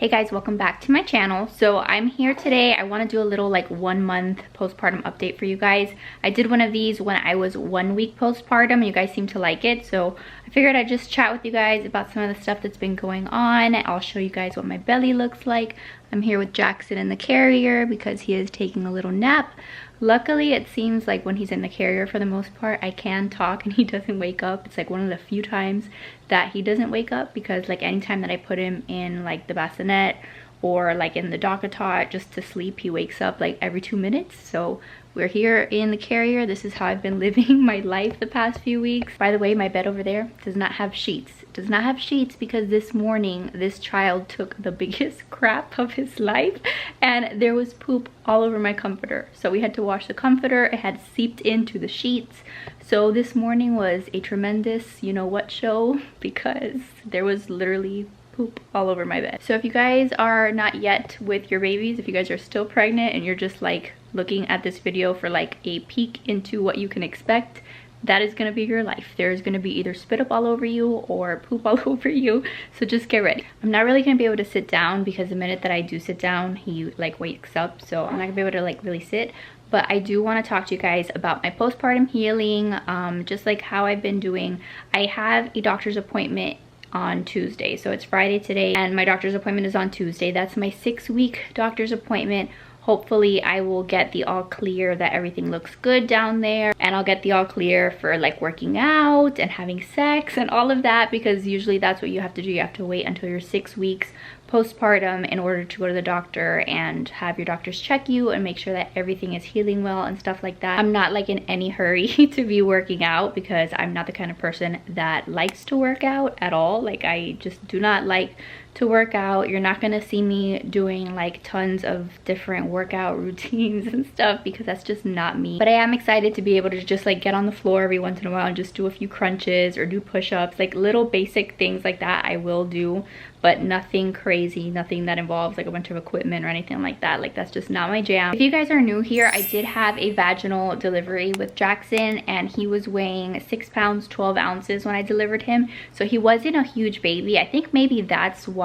Hey guys, welcome back to my channel. So I'm here today. I want to do a little like 1 month postpartum update for you guys. I did one of these when I was 1 week postpartum and you guys seem to like it. So I figured I'd just chat with you guys about some of the stuff that's been going on. I'll show you guys what my belly looks like. I'm here with Jackson in the carrier because he is taking a little nap. Luckily, it seems like when he's in the carrier, for the most part, I can talk and he doesn't wake up. It's like one of the few times that he doesn't wake up, because like anytime that I put him in like the bassinet or like in the dock-a-tot just to sleep, he wakes up like every 2 minutes. So we're here in the carrier. This is how I've been living my life the past few weeks. By the way, my bed over there does not have sheets. It does not have sheets because this morning this child took the biggest crap of his life and there was poop all over my comforter. So we had to wash the comforter. It had seeped into the sheets. So this morning was a tremendous you know what show, because there was literally poop all over my bed. So if you guys are not yet with your babies, if you guys are still pregnant and you're just like looking at this video for like a peek into what you can expect, that is going to be your life. There's going to be either spit up all over you or poop all over you. So just get ready. I'm not really going to be able to sit down because the minute that I do sit down, he like wakes up. So I'm not going to be able to like really sit. But I do want to talk to you guys about my postpartum healing, just like how I've been doing. I have a doctor's appointment on Tuesday. So it's Friday today and my doctor's appointment is on Tuesday. That's my 6-week doctor's appointment. Hopefully I will get the all clear that everything looks good down there, and I'll get the all clear for like working out and having sex and all of that, because usually that's what you have to do. You have to wait until you're 6 weeks postpartum in order to go to the doctor and have your doctors check you and make sure that everything is healing well and stuff like that. I'm not like in any hurry to be working out because I'm not the kind of person that likes to work out at all. Like I just do not like to work out. You're not gonna see me doing like tons of different workout routines and stuff because that's just not me. But I am excited to be able to just like get on the floor every once in a while and just do a few crunches or do push-ups, like little basic things like that I will do, but nothing crazy, nothing that involves like a bunch of equipment or anything like that. Like that's just not my jam. If you guys are new here, I did have a vaginal delivery with Jackson and he was weighing 6 pounds 12 ounces when I delivered him. So he wasn't a huge baby. I think maybe that's why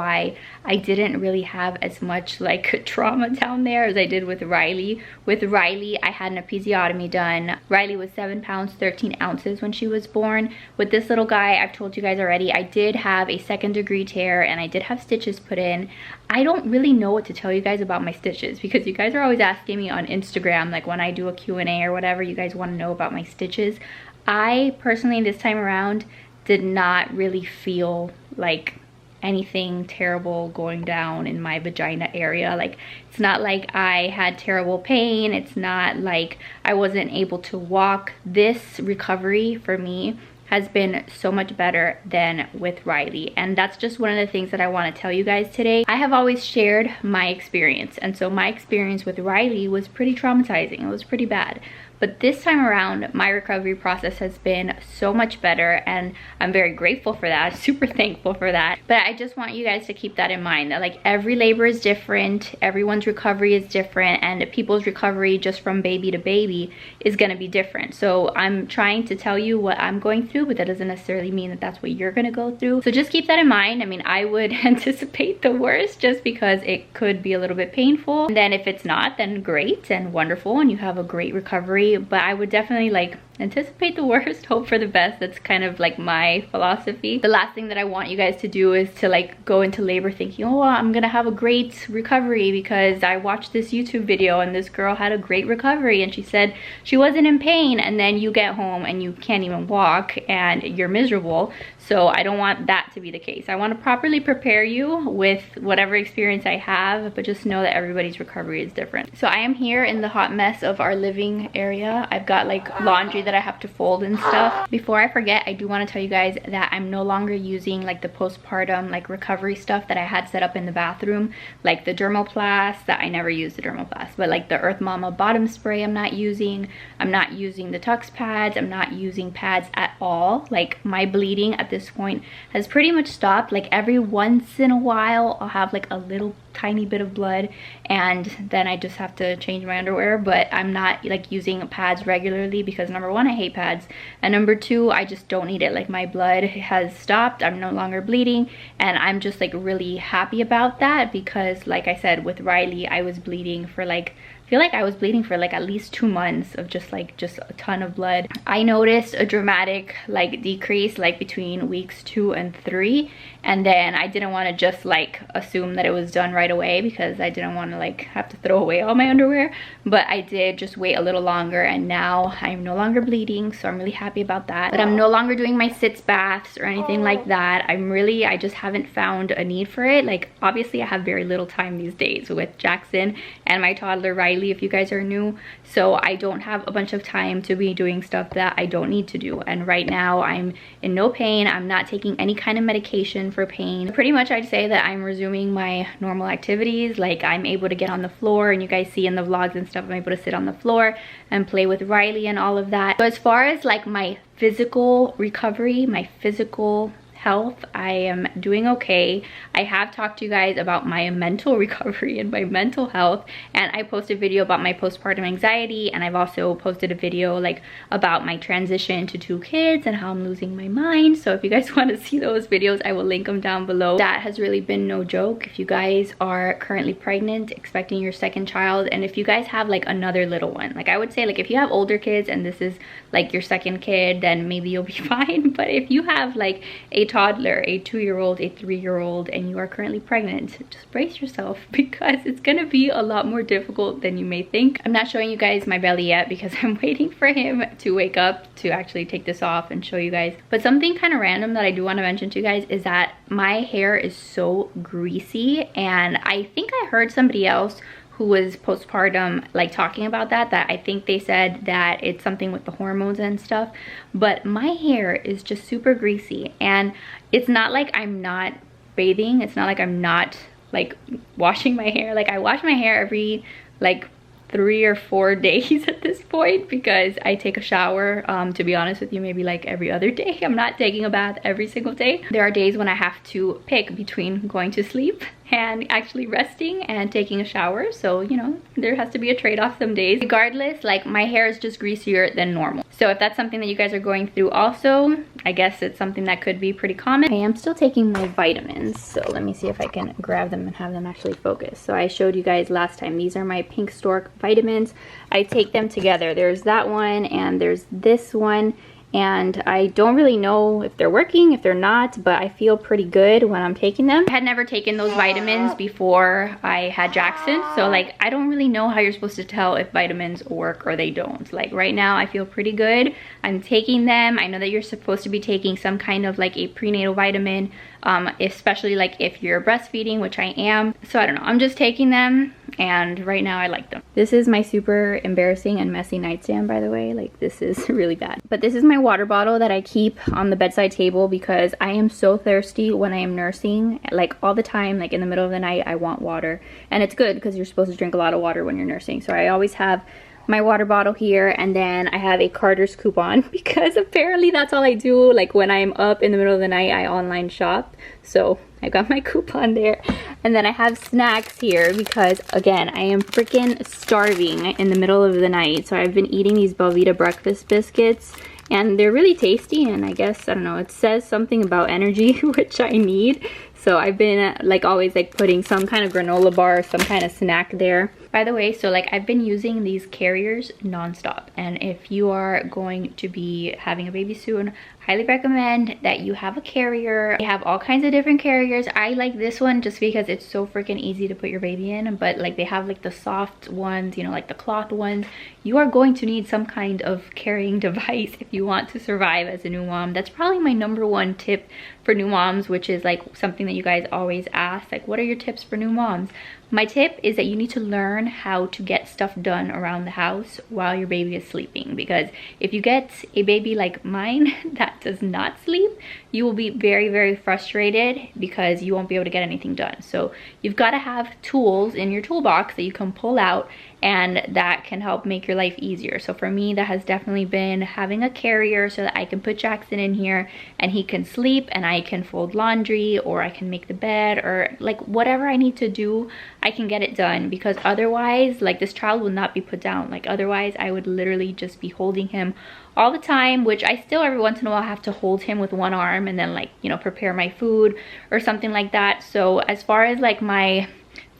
I didn't really have as much like trauma down there as I did with Riley. With Riley, I had an episiotomy done. Riley was 7 pounds 13 ounces when she was born. With this little guy, I've told you guys already, I did have a 2nd-degree tear and I did have stitches put in. I don't really know what to tell you guys about my stitches because you guys are always asking me on Instagram, like when I do a Q&A or whatever, you guys want to know about my stitches. I personally this time around did not really feel like anything terrible going down in my vagina area. Like it's not like I had terrible pain. It's not like I wasn't able to walk. This recovery for me has been so much better than with Riley, and that's just one of the things that I want to tell you guys today. I have always shared my experience, and so my experience with Riley was pretty traumatizing. It was pretty bad. But this time around, my recovery process has been so much better and I'm very grateful for that, super thankful for that. But I just want you guys to keep that in mind, that like every labor is different, everyone's recovery is different, and people's recovery just from baby to baby is gonna be different. So I'm trying to tell you what I'm going through, but that doesn't necessarily mean that that's what you're gonna go through. So just keep that in mind. I mean, I would anticipate the worst just because it could be a little bit painful. And then if it's not, then great and wonderful and you have a great recovery. But I would definitely like anticipate the worst, hope for the best. That's kind of like my philosophy. The last thing that I want you guys to do is to like go into labor thinking, oh, I'm gonna have a great recovery because I watched this YouTube video and this girl had a great recovery and she said she wasn't in pain, and then you get home and you can't even walk and you're miserable. So I don't want that to be the case. I want to properly prepare you with whatever experience I have, but just know that everybody's recovery is different. So I am here in the hot mess of our living area. I've got like laundry that I have to fold and stuff. Before I forget, I do want to tell you guys that I'm no longer using like the postpartum like recovery stuff that I had set up in the bathroom, like the dermoplast. That I never used the dermoplast, but like the Earth Mama bottom spray I'm not using. I'm not using the Tux pads. I'm not using pads at all. Like my bleeding at this point has pretty much stopped. Like every once in a while I'll have like a little tiny bit of blood and then I just have to change my underwear, but I'm not like using pads regularly because number one, one, I hate pads, and number two, I just don't need it. Like, my blood has stopped, I'm no longer bleeding, and I'm just like really happy about that, because like I said, with Riley, I was bleeding for like, I feel like I was bleeding for like at least 2 months of just a ton of blood. I noticed a dramatic like decrease like between weeks 2 and 3, and then I didn't want to just like assume that it was done right away, because I didn't want to like have to throw away all my underwear, but I did just wait a little longer, and now I'm no longer bleeding, so I'm really happy about that. But I'm no longer doing my sitz baths or anything like that. I just haven't found a need for it. Like, obviously I have very little time these days with Jackson and my toddler Riley, if you guys are new, so I don't have a bunch of time to be doing stuff that I don't need to do. And right now I'm in no pain, I'm not taking any kind of medication for pain. Pretty much I'd say that I'm resuming my normal activities. Like, I'm able to get on the floor, and you guys see in the vlogs and stuff, I'm able to sit on the floor and play with Riley and all of that. So as far as like my physical recovery, my physical health, I am doing okay. I have talked to you guys about my mental recovery and my mental health, and I posted a video about my postpartum anxiety, and I've also posted a video like about my transition to 2 kids and how I'm losing my mind. So if you guys want to see those videos, I will link them down below. That has really been no joke. If you guys are currently pregnant, expecting your 2nd child, and if you guys have like another little one, like I would say, like if you have older kids and this is like your 2nd kid, then maybe you'll be fine. But if you have like a toddler, a 2-year-old, a 3-year-old, and you are currently pregnant, just brace yourself, because it's gonna be a lot more difficult than you may think. I'm not showing you guys my belly yet because I'm waiting for him to wake up to actually take this off and show you guys. But something kind of random that I do want to mention to you guys is that my hair is so greasy, and I think I heard somebody else who was postpartum like talking about that I think they said that it's something with the hormones and stuff, but my hair is just super greasy. And it's not like I'm not bathing, it's not like I'm not like washing my hair. Like, I wash my hair every like 3 or 4 days at this point, because I take a shower, to be honest with you, maybe like every other day. I'm not taking a bath every single day. There are days when I have to pick between going to sleep and actually resting and taking a shower, so you know, there has to be a trade-off some days. Regardless, like, my hair is just greasier than normal. So if that's something that you guys are going through also, I guess it's something that could be pretty common. I am still taking my vitamins, so let me see if I can grab them and have them actually focus. So I showed you guys last time, these are my Pink Stork vitamins. I take them together. There's that one and there's this one, and I don't really know if they're working, if they're not, but I feel pretty good when I'm taking them. I had never taken those vitamins before I had Jackson, so like, I don't really know how you're supposed to tell if vitamins work or they don't. Like, right now I feel pretty good. I'm taking them. I know that you're supposed to be taking some kind of like a prenatal vitamin, especially like if you're breastfeeding, which I am. So I don't know, I'm just taking them, and right now I like them. This is my super embarrassing and messy nightstand, by the way. Like, this is really bad. But this is my water bottle that I keep on the bedside table, because I am so thirsty when I am nursing. Like, all the time, like in the middle of the night, I want water. And it's good because you're supposed to drink a lot of water when you're nursing. So I always have my water bottle here, and then I have a Carter's coupon because apparently that's all I do. Like, when I'm up in the middle of the night, I online shop, so I got my coupon there. And then I have snacks here because, again, I am freaking starving in the middle of the night. So I've been eating these Belvita breakfast biscuits, and they're really tasty, and I guess, I don't know, it says something about energy, which I need. So I've been like always like putting some kind of granola bar or some kind of snack there. By the way, so like, I've been using these carriers nonstop, and if you are going to be having a baby soon, highly recommend that you have a carrier. They have all kinds of different carriers. I like this one just because it's so freaking easy to put your baby in, but like, they have like the soft ones, you know, like the cloth ones. You are going to need some kind of carrying device if you want to survive as a new mom. That's probably my #1 tip for new moms, which is like something that you guys always ask, like, what are your tips for new moms? My tip is that you need to learn how to get stuff done around the house while your baby is sleeping, because if you get a baby like mine that does not sleep, you will be very, very frustrated because you won't be able to get anything done. So you've got to have tools in your toolbox that you can pull out and that can help make your life easier. So for me, that has definitely been having a carrier so that I can put Jackson in here and he can sleep and I can fold laundry, or I can make the bed, or like whatever I need to do, I can get it done, because otherwise, like, this child will not be put down. Like, otherwise I would literally just be holding him all the time, which I still every once in a while have to hold him with one arm and then, like, you know, prepare my food or something like that. So as far as like my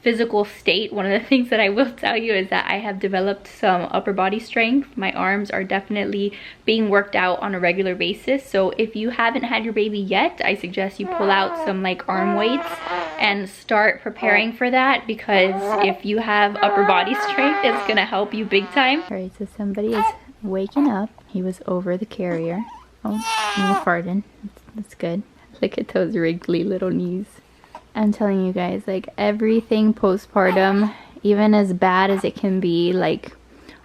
physical state, one of the things that I will tell you is that I have developed some upper body strength. My arms are definitely being worked out on a regular basis. So if you haven't had your baby yet, I suggest you pull out some like arm weights and start preparing for that, because if you have upper body strength, it's gonna help you big time. All right, so somebody is waking up. He was over the carrier. Oh, I'm farting. That's good. Look at those wrinkly little knees. I'm telling you guys, like, everything postpartum, even as bad as it can be, like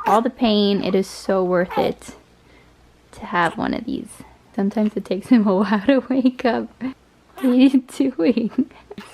all the pain, it is so worth it to have one of these. Sometimes it takes him a while to wake up. What are you doing?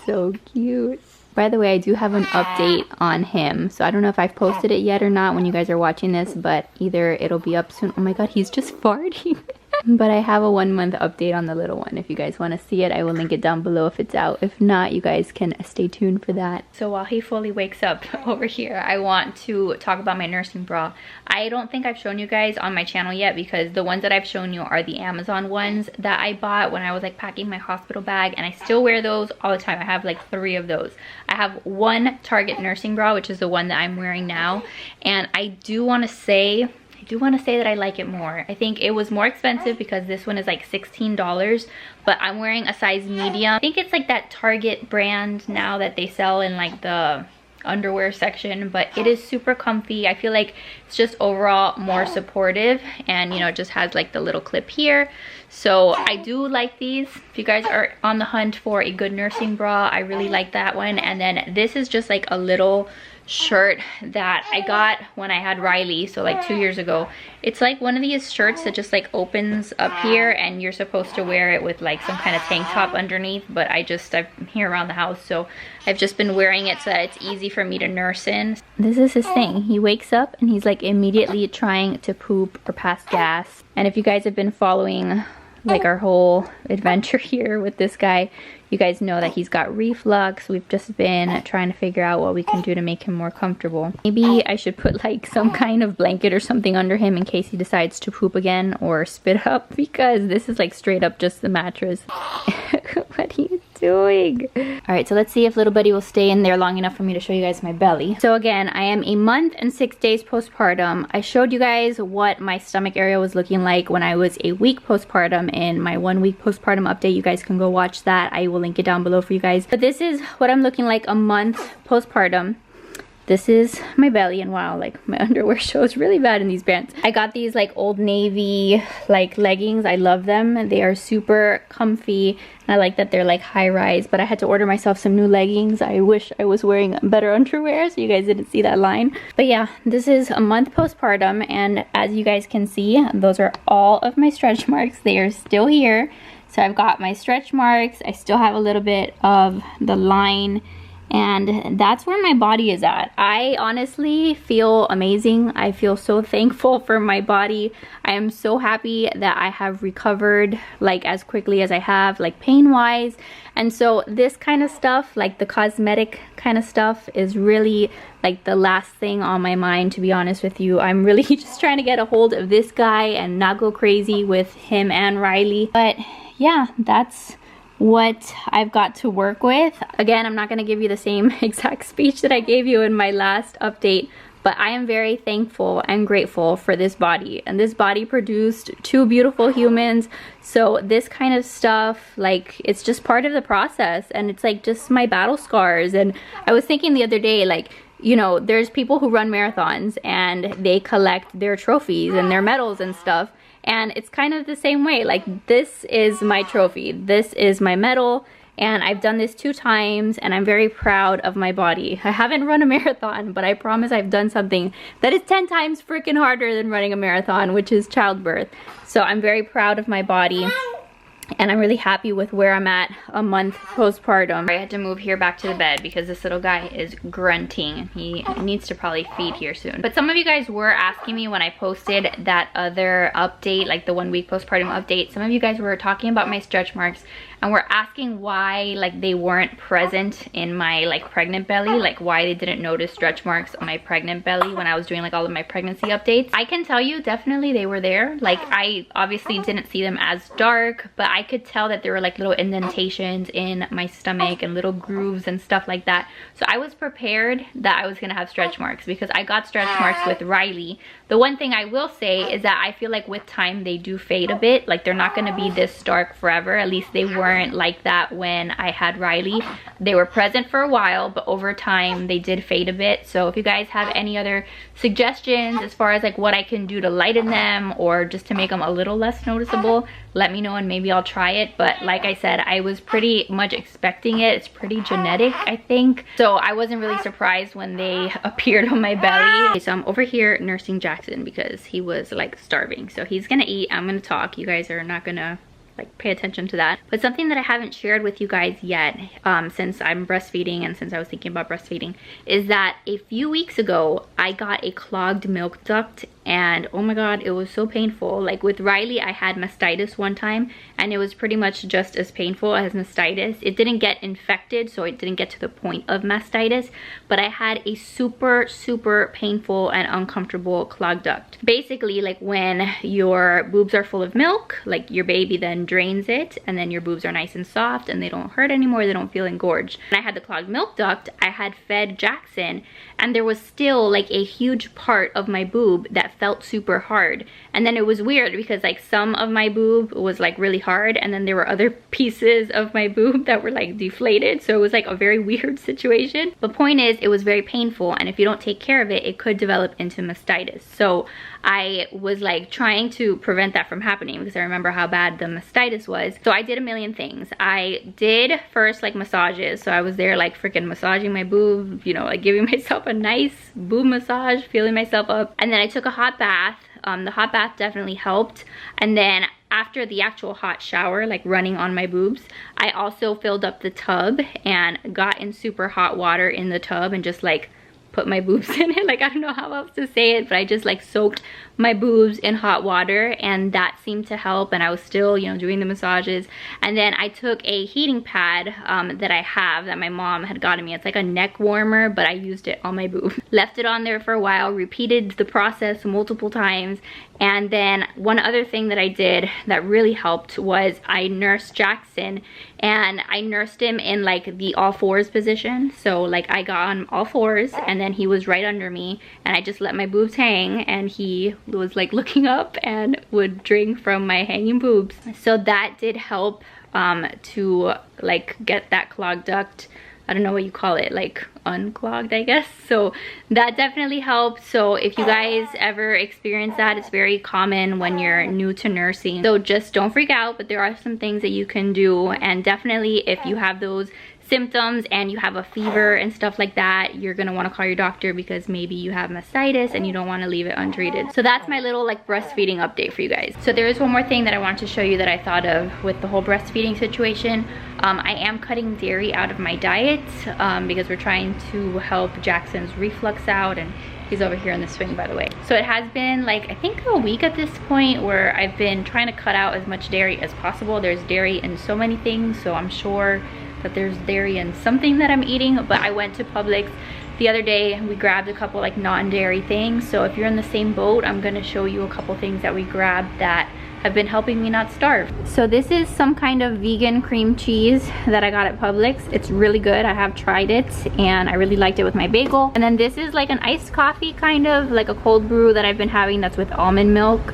So cute. By the way, I do have an update on him. So I don't know if I've posted it yet or not when you guys are watching this, but either it'll be up soon. Oh my god, he's just farting. But I have a 1 month update on the little one. If you guys want to see it, I will link it down below if it's out. If not, you guys can stay tuned for that. So while he fully wakes up over here, I want to talk about my nursing bra. I don't think I've shown you guys on my channel yet, because the ones that I've shown you are the Amazon ones that I bought when I was like packing my hospital bag, and I still wear those all the time. I have like 3 of those. I have one Target nursing bra, which is the one that I'm wearing now, and I do want to say that I like it more. I think it was more expensive because this one is like $16, but I'm wearing a size medium. I think it's like that Target brand now that they sell in like the underwear section, but it is super comfy. I feel like it's just overall more supportive, and you know, it just has like the little clip here. So I do like these. If you guys are on the hunt for a good nursing bra, I really like that one. And then this is just like a little shirt that I got when I had Riley, so like 2 years ago. It's like one of these shirts that just like opens up here, and you're supposed to wear it with like some kind of tank top underneath, but I'm here around the house, so I've just been wearing it so that it's easy for me to nurse in. This is his thing. He wakes up and he's like immediately trying to poop or pass gas. And if you guys have been following like our whole adventure here with this guy, you guys know that he's got reflux. We've just been trying to figure out what we can do to make him more comfortable. Maybe I should put like some kind of blanket or something under him in case he decides to poop again or spit up, because this is like straight up just the mattress. What are you doing? All right, so let's see if little buddy will stay in there long enough for me to show you guys my belly. So again, I am a month and 6 days postpartum. I showed you guys what my stomach area was looking like when I was a week postpartum in my 1 week postpartum update. You guys can go watch that. I will link it down below for you guys. But this is what I'm looking like a month postpartum. This is my belly, and wow, like my underwear shows really bad in these pants. I got these like Old Navy like leggings. I love them. They are super comfy. I like that they're like high rise, but I had to order myself some new leggings. I wish I was wearing better underwear so you guys didn't see that line. But yeah, this is a month postpartum, and as you guys can see, those are all of my stretch marks. They are still here. So I've got my stretch marks. I still have a little bit of the line, and that's where my body is at. I honestly feel amazing. I feel so thankful for my body. I am so happy that I have recovered like as quickly as I have, like pain wise. And so this kind of stuff, like the cosmetic kind of stuff, is really like the last thing on my mind, to be honest with you. I'm really just trying to get a hold of this guy and not go crazy with him and Riley. But yeah, that's what I've got to work with. Again, I'm not going to give you the same exact speech that I gave you in my last update, but I am very thankful and grateful for this body, and this body produced 2 beautiful humans. So this kind of stuff, like, it's just part of the process, and it's like just my battle scars. And I was thinking the other day, like, you know, there's people who run marathons and they collect their trophies and their medals and stuff. And it's kind of the same way. Like, this is my trophy. This is my medal. And I've done this 2 times, and I'm very proud of my body. I haven't run a marathon, but I promise I've done something that is 10 times freaking harder than running a marathon, which is childbirth. So I'm very proud of my body. and I'm really happy with where I'm at a month postpartum. I had to move here back to the bed because this little guy is grunting. He needs to probably feed here soon. But some of you guys were asking me when I posted that other update, like the 1 week postpartum update, some of you guys were talking about my stretch marks and were asking why like they weren't present in my like pregnant belly, like why they didn't notice stretch marks on my pregnant belly when I was doing like all of my pregnancy updates. I can tell you definitely they were there. Like I obviously didn't see them as dark, but I could tell that there were like little indentations in my stomach and little grooves and stuff like that. So I was prepared that I was gonna have stretch marks because I got stretch marks with Riley. The one thing I will say is that I feel like with time they do fade a bit. Like they're not gonna be this dark forever. At least they weren't like that when I had Riley. They were present for a while, but over time they did fade a bit. So if you guys have any other suggestions as far as like what I can do to lighten them or just to make them a little less noticeable, let me know and maybe I'll try it. But like I said, I was pretty much expecting it. It's pretty genetic, I think. So I wasn't really surprised when they appeared on my belly. Okay, so I'm over here nursing Jackson because he was like starving. So he's gonna eat, I'm gonna talk. You guys are not gonna like pay attention to that. But something that I haven't shared with you guys yet, since I'm breastfeeding and since I was thinking about breastfeeding, is that a few weeks ago I got a clogged milk duct, and oh my god, it was so painful. Like with Riley I had mastitis one time and it was pretty much just as painful as mastitis. It didn't get infected, so it didn't get to the point of mastitis, but I had a super painful and uncomfortable clogged duct. Basically, like when your boobs are full of milk, like your baby then drains it and then your boobs are nice and soft and they don't hurt anymore, they don't feel engorged. When I had the clogged milk duct, I had fed Jackson and there was still like a huge part of my boob that felt super hard. And then it was weird because like some of my boob was like really hard and then there were other pieces of my boob that were like deflated. So it was like a very weird situation. The point is, it was very painful, and if you don't take care of it, it could develop into mastitis. So I was like trying to prevent that from happening because I remember how bad the mastitis was. So I did a million things. I did first like massages. So I was there like freaking massaging my boob, you know, like giving myself a nice boob massage, feeling myself up. And then I took a hot bath. The hot bath definitely helped. And then after the actual hot shower, like running on my boobs, I also filled up the tub and got in super hot water in the tub and just like put my boobs in it. Like I don't know how else to say it, but I just like soaked my boobs in hot water and that seemed to help. And I was still, you know, doing the massages. And then I took a heating pad that I have that my mom had gotten me. It's like a neck warmer, but I used it on my boob. Left it on there for a while, repeated the process multiple times. And then one other thing that I did that really helped was I nursed Jackson, and I nursed him in like the all fours position. So like I got on all fours and then he was right under me and I just let my boobs hang and he was like looking up and would drink from my hanging boobs. So that did help to like get that clogged duct, I don't know what you call it, like unclogged, I guess. So that definitely helped. So if you guys ever experience that, it's very common when you're new to nursing. So just don't freak out, but there are some things that you can do. And definitely if you have those symptoms and you have a fever and stuff like that, you're gonna want to call your doctor because maybe you have mastitis and you don't want to leave it untreated. So that's my little like breastfeeding update for you guys. So there is one more thing that I want to show you that I thought of with the whole breastfeeding situation. I am cutting dairy out of my diet because we're trying to help Jackson's reflux out, and he's over here in the swing, by the way. So it has been like, I think a week at this point where I've been trying to cut out as much dairy as possible. There's dairy in so many things, so I'm sure that there's dairy in something that I'm eating. But I went to Publix the other day and we grabbed a couple like non-dairy things. So if you're in the same boat, I'm gonna show you a couple things that we grabbed that have been helping me not starve. So this is some kind of vegan cream cheese that I got at Publix. It's really good. I have tried it and I really liked it with my bagel. And then this is like an iced coffee, kind of like a cold brew that I've been having that's with almond milk.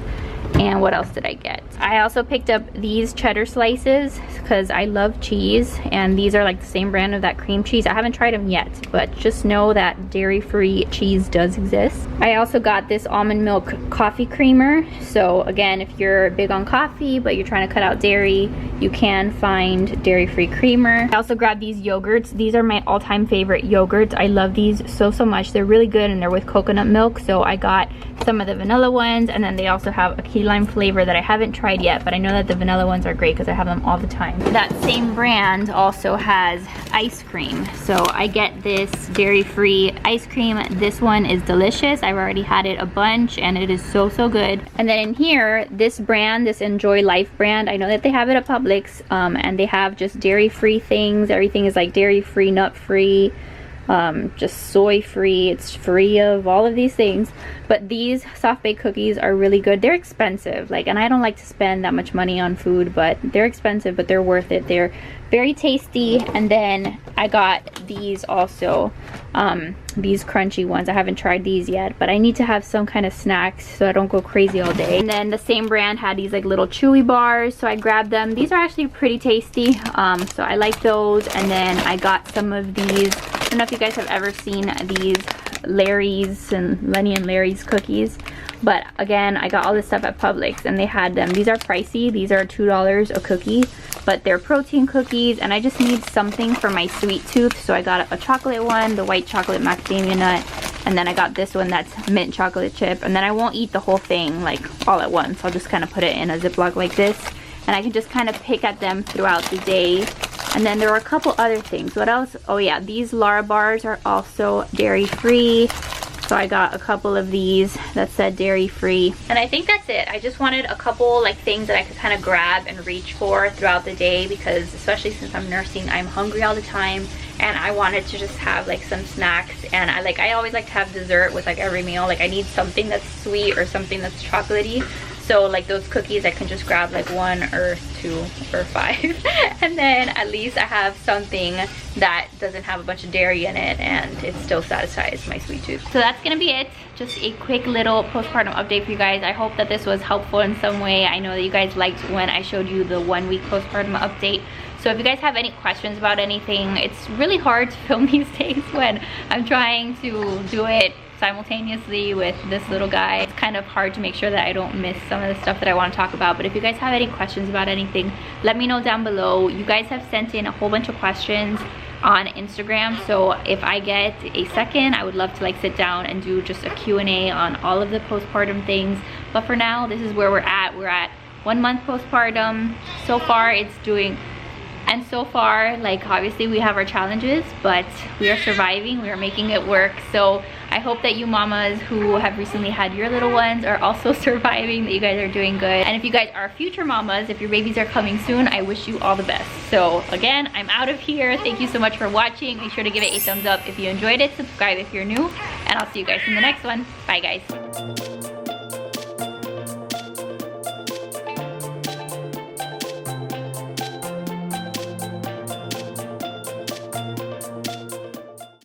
And what else did I get? I also picked up these cheddar slices because I love cheese, and these are like the same brand of that cream cheese. I haven't tried them yet, but just know that dairy-free cheese does exist. I also got this almond milk coffee creamer. So again, if you're big on coffee but you're trying to cut out dairy, you can find dairy-free creamer. I also grabbed these yogurts. These are my all-time favorite yogurts. I love these so much. They're really good and they're with coconut milk. So I got some of the vanilla ones, and then they also have a keto lime flavor that I haven't tried yet, but I know that the vanilla ones are great because I have them all the time. That same brand also has ice cream. So I get this dairy-free ice cream. This one is delicious. I've already had it a bunch and it is so, so good. And then in here, this brand, this Enjoy Life brand, I know that they have it at Publix, and they have just dairy-free things. Everything is like dairy-free, nut-free, just soy-free. It's free of all of these things. But these soft baked cookies are really good. They're expensive, like, and I don't like to spend that much money on food, but they're expensive, but they're worth it. They're very tasty. And then I got these also, these crunchy ones. I haven't tried these yet, but I need to have some kind of snacks so I don't go crazy all day. And then the same brand had these like little chewy bars, so I grabbed them. These are actually pretty tasty, so I like those. And then I got some of these, I don't know if you guys have ever seen these Larry's and Lenny and Larry's cookies, but again, I got all this stuff at Publix and they had them. These are pricey. These are $2 a cookie, but they're protein cookies, and I just need something for my sweet tooth, so I got a chocolate one, the white chocolate macadamia nut, and then I got this one that's mint chocolate chip. And then I won't eat the whole thing like all at once. I'll just kind of put it in a Ziploc like this, and I can just kind of pick at them throughout the day. And then there were a couple other things. What else? Oh yeah, these Lara bars are also dairy free. So I got a couple of these that said dairy free. And I think that's it. I just wanted a couple like things that I could kind of grab and reach for throughout the day, because especially since I'm nursing, I'm hungry all the time, and I wanted to just have like some snacks. And I always like to have dessert with like every meal. Like I need something that's sweet or something that's chocolatey. So like those cookies, I can just grab like 1 or 2 or 5 and then at least I have something that doesn't have a bunch of dairy in it and it still satisfies my sweet tooth. So that's gonna be it. Just a quick little postpartum update for you guys. I hope that this was helpful in some way. I know that you guys liked when I showed you the 1 week postpartum update. So if you guys have any questions about anything, it's really hard to film these days when I'm trying to do it simultaneously with this little guy. It's kind of hard to make sure that I don't miss some of the stuff that I want to talk about. But if you guys have any questions about anything, let me know down below. You guys have sent in a whole bunch of questions on Instagram, so if I get a second, I would love to like sit down and do just a Q&A on all of the postpartum things. But for now, this is where we're at. We're at 1 month postpartum. So far it's doing, and so far, like obviously we have our challenges, but we are surviving, we are making it work. So I hope that you mamas who have recently had your little ones are also surviving, that you guys are doing good. And if you guys are future mamas, if your babies are coming soon, I wish you all the best. So again, I'm out of here. Thank you so much for watching. Make sure to give it a thumbs up if you enjoyed it, subscribe if you're new, and I'll see you guys in the next one. Bye guys.